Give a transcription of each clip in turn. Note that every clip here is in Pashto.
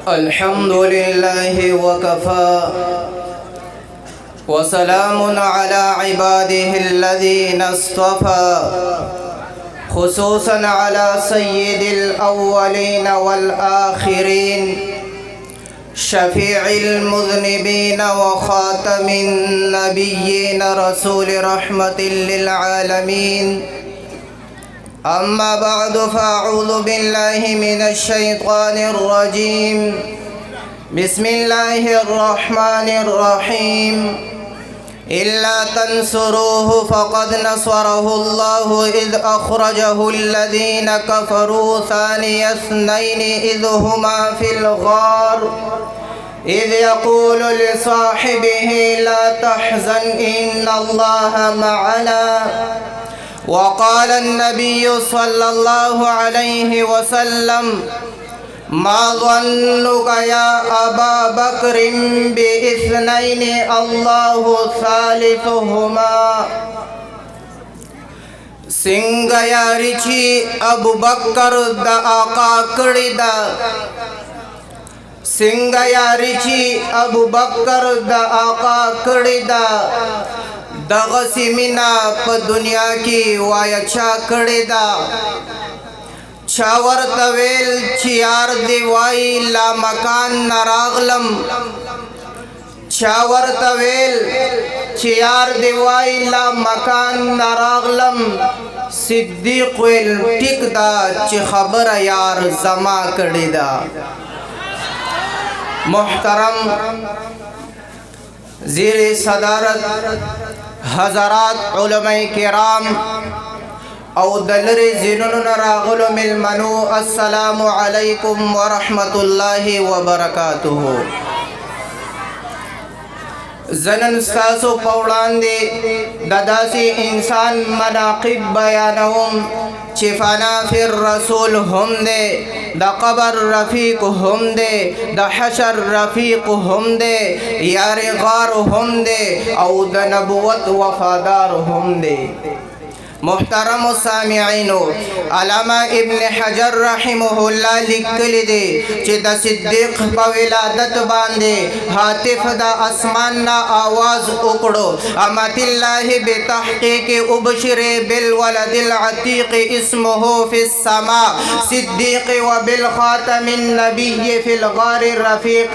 الحمد لله وكفى وسلام على عباده الذين اصطفى خصوصا على سيد الأولين والآخرين شفيع المذنبين وخاتم النبيين رسول رحمة للعالمين. أما بعد فأعوذ بالله من الشيطان الرجيم. بسم الله الرحمن الرحيم. إلا تنصروه فقد نصره الله إذ أخرجه الذين كفروا ثاني اثنين إذ هما في الغار إذ يقول لصاحبه لا تحزن إن الله معنا. وقال النبي صلى الله عليه وسلم ما ظنك يا أبا بكر باثنين الله ثالثهما. څنګه یاري چې ابو بکر د آقا کړی دا څنګه یاري چې ابو بکر د آقا کړی دا دغه سیمینا په دنیا کې وای چا کړی دا چا ورته ویل چې یار دی وای لا مکان نراغلم چا ورته ویل چې یار دی وای لا مکان نراغلم صدیق ویل ټیک دا چې خبره یار زما کړی دا. محترم زیر صدارت حضرات علماء کرام او دلر زینونو راغلو ملمنو السلام علیکم ورحمت الله وبرکاته. زنن ستاسو پوڑاندے دداسی انسان مناقب بیانوم چې فنا فی الرسول هم دے دا قبر رفیق هم دے دا حشر رفیق هم دے یار غار هم دے او دا نبوت وفادار هم دے. محترم سامعینو علامہ ابن حجر رحمه اللہ لکلی دے چې د صدیق په ولادت باندې هاتف د اسمان نا آواز وکړو امت الله بتحقیق ابشر بالولد العتیق اسمه فی السماء صدیق وبالخاتم النبی فی الغار الرفیق.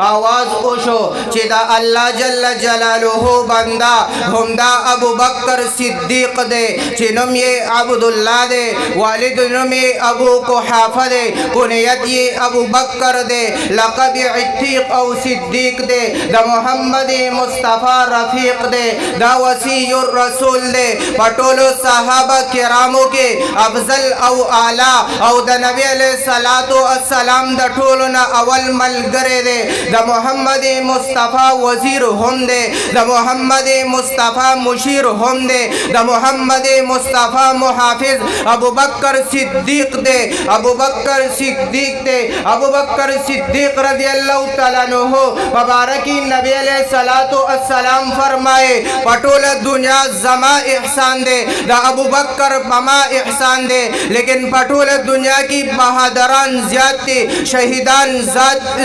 آواز وشو چې دا الله جل جلاله بندا هم دا ابو بکر صدیق دے چې نوم یې عبدالله دے والد نوم یې ابو قحافه دے کنیت یې ابو بکر دے لقب عتیق او صدیق دے دا محمد مصطفیٰ رفیق دے دا وسیع الرسول دے پټولو صحابہ کرامو کې افضل او اعلی او دا نبی علیہ السلام دا ټولنا اول ملګری دے دا محمد مصطفیٰ وزیر هم دے دا محمد مصطفیٰ مشیر هم دے دا محمد مصطفیٰ محافظ ابو بکر صدیق دے ابو بکر صدیق دے ابو بکر صدیق رضی اللہ تعالیٰ عنہ مبارکی نبی علیہ السلام فرمائے پٹول دنیا زما احسان دے دا ابو بکر بما احسان دے لیکن پٹول دنیا کی بہادران زیاد تی شہیدان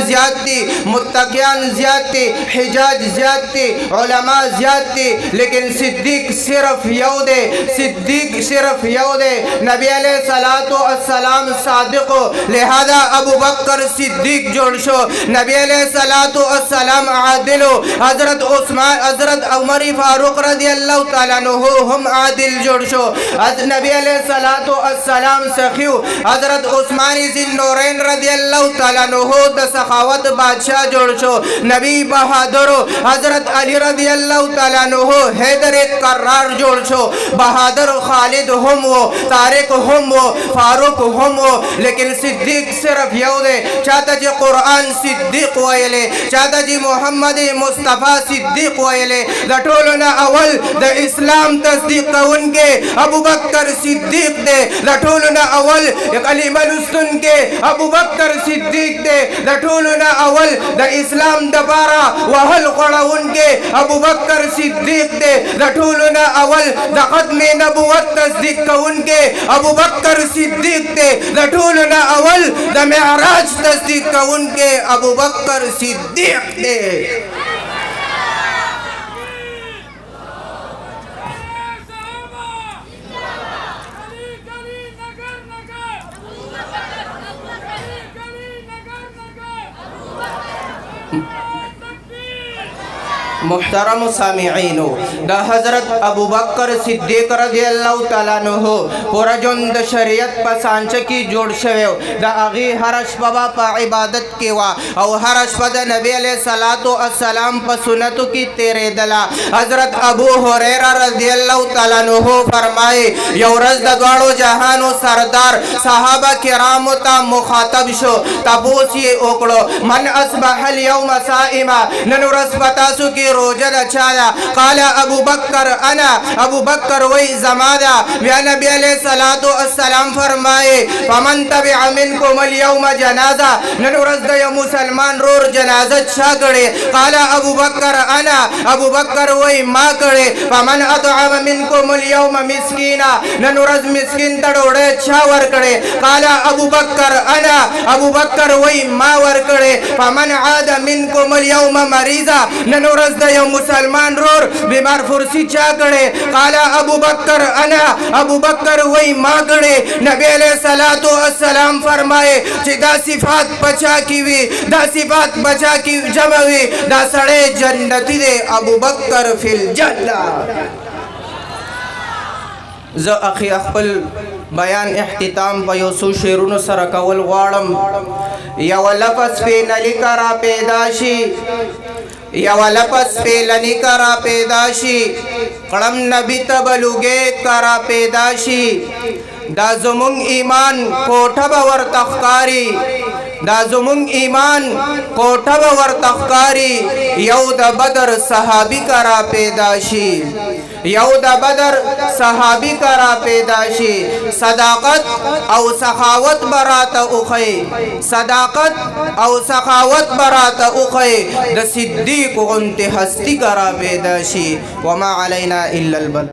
زیاد تی متقیان زیاد تی حجاج زیاد تی علماء زیاد تی لیکن صدیق صرف یو دے صدیق صرف یو دے نبی علیہ السلام صادق لہذا ابو بکر صدیق جوڑ شو نبی علیہ السلام عادل حضرت عثمان حضرت عمر فاروق رضی اللہ تعالیٰ عنہ ہم عادل جوڑ شو نبی علیہ السلام سخیو حضرت عثمان ذی نورین رضی اللہ تعالیٰ عنہ دا سخاوت بادشاہ جوڑ شو نبی بہادر حضرت علی رضی اللہ تعالیٰ عنہ حیدر کرار جوڑ شو بہادر خالد ہم وہ طارق ہم وہ فاروق ہم وہ لیکن صدیق صرف یو دے چاہتا جی قرآن صدیق ویلے چاہتا جی محمد مصطفیٰ صدیق ویلے دا ٹولنا اول دا اسلام تصدیق کون کے ابو بکر صدیق دے دا ٹولنا اول کلمہ لستن کے ابو بکر صدیق دے دا ٹولنا اول دا اسلام دبارا وحل قرآن کے ابو بکر صدیق دے دا ٹولنا اول دا ختم نبوت تصدیق کوونکې ابو بکر صدیق دی د ټولو نه اول د معراج تصدیق کوونکې ابو بکر صدیق دی محترم سامعینو دا حضرت ابو بکر صدیق رضی اللہ تعالیٰ عنہ پورا جون د شریعت په سانچه کې جوړ شوی دا هغې هره شپه به په عبادت کې وه او هره شپه د نبی علیه الصلاة والسلام په سنتو کې تېرېدله حضرت ابو هریره رضی اللہ تعالیٰ عنہ فرمایي یو ورځ د دواړو جهانو سردار صحابه کرامو ته مخاطب شو تپوس یې وکړو من اصبح اليوم صائما نن ورځ په تاسو کې روجه چایا قال ابو بکر انا ابو بکر وی زمادا بیا نبی علیہ الصلوۃ والسلام فرمائے فمن تبع منکم اليوم جنازہ نن ورځ د مسلمان رور جنازه چا کړي قال ابو بکر انا ابو بکر وی ما کړي فمن اطعم منکم اليوم مسکینا نن ورځ مسکین ته ډوډۍ چا ور کړي قال ابو بکر انا ابو بکر وی ما ور کړي فمن عاد منکم اليوم مریضا نن ورځ د یو مسلمان رور بیمار فرسی چا کړي قال ابو بکر انا ابو بکر وی ما کړي نبی علیہ الصلوۃ والسلام فرمائے چې دا صفات بچا کی وی دا صفات بچا کی جمع وی دا سړی جنتی دی ابو بکر فی الجنہ ز اخی خپل بیان اختتام په یو څو شعرونو سره کول غواړم یو لفظ په نلی کرا پیدا شي یو لفظ په لنی کرا پیدا شي قلم نبی تبلوګه کرا پیدا شي دا زمون ایمان کوټه باور تخکاری دا زمون ایمان کوټه باور تخکاری یو د بدر صحابی کرا پیدا شي یو د بدر صحابی کرا پیدا شي صداقت او سخاوت برات اوخی صداقت او سخاوت برات اوخی د صدیق غنت هستی کرا پیدا شي وما علینا الا البلاغ